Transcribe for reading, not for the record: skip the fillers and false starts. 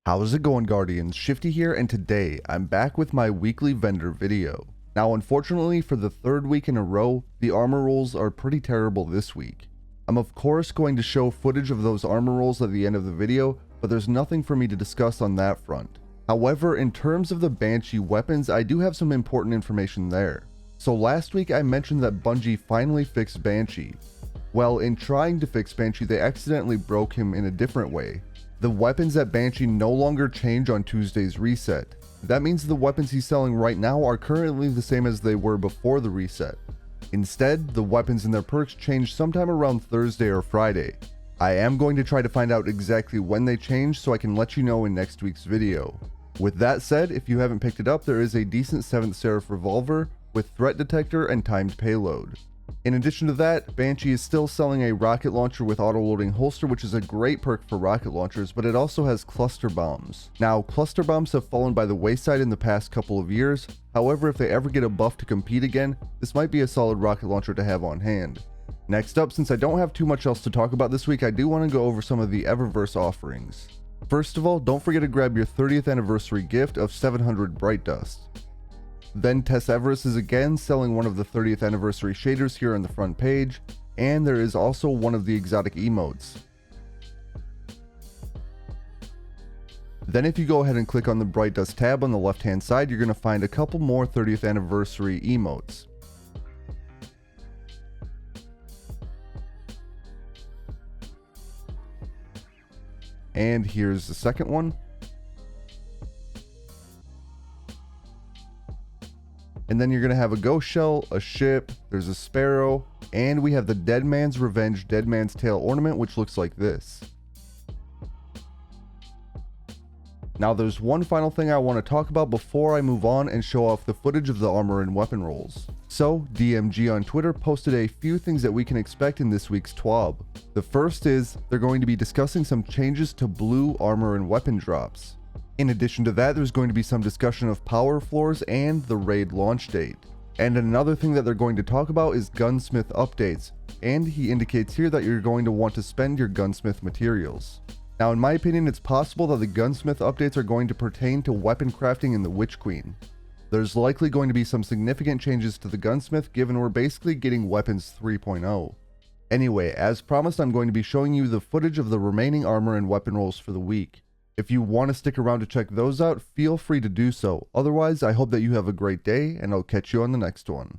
How's it going, Guardians? Shifty here, and today I'm back with my weekly vendor video. Now unfortunately, for the third week in a row, the armor rolls are pretty terrible this week. I'm of course going to show footage of those armor rolls at the end of the video, but there's nothing for me to discuss on that front. However, in terms of the Banshee weapons, I do have some important information there. So last week I mentioned that Bungie finally fixed Banshee. Well, in trying to fix Banshee, they accidentally broke him in a different way. The weapons at Banshee no longer change on Tuesday's reset. That means the weapons he's selling right now are currently the same as they were before the reset. Instead, the weapons and their perks change sometime around Thursday or Friday. I am going to try to find out exactly when they change so I can let you know in next week's video. With that said, if you haven't picked it up, there is a decent 7th Seraph revolver with threat detector and timed payload. In addition to that, Banshee is still selling a rocket launcher with auto-loading holster, which is a great perk for rocket launchers, but it also has cluster bombs. Now, cluster bombs have fallen by the wayside in the past couple of years. However, if they ever get a buff to compete again, this might be a solid rocket launcher to have on hand. Next up, since I don't have too much else to talk about this week, I do want to go over some of the Eververse offerings. First of all, don't forget to grab your 30th anniversary gift of 700 Bright Dust. Then Eververse is again selling one of the 30th anniversary shaders here on the front page, and there is also one of the exotic emotes. Then if you go ahead and click on the Bright Dust tab on the left hand side, you're going to find a couple more 30th anniversary emotes. And here's the second one. And then you're going to have a ghost shell, a ship, there's a sparrow, and we have the Dead Man's Revenge Dead Man's Tail ornament, which looks like this. Now there's one final thing I want to talk about before I move on and show off the footage of the armor and weapon rolls. So, DMG on Twitter posted a few things that we can expect in this week's TWAB. The first is, they're going to be discussing some changes to blue armor and weapon drops. In addition to that, there's going to be some discussion of power floors and the raid launch date. And another thing that they're going to talk about is gunsmith updates, and he indicates here that you're going to want to spend your gunsmith materials. Now in my opinion, it's possible that the gunsmith updates are going to pertain to weapon crafting in the Witch Queen. There's likely going to be some significant changes to the gunsmith given we're basically getting weapons 3.0. Anyway, as promised, I'm going to be showing you the footage of the remaining armor and weapon rolls for the week. If you want to stick around to check those out, feel free to do so. Otherwise, I hope that you have a great day, and I'll catch you on the next one.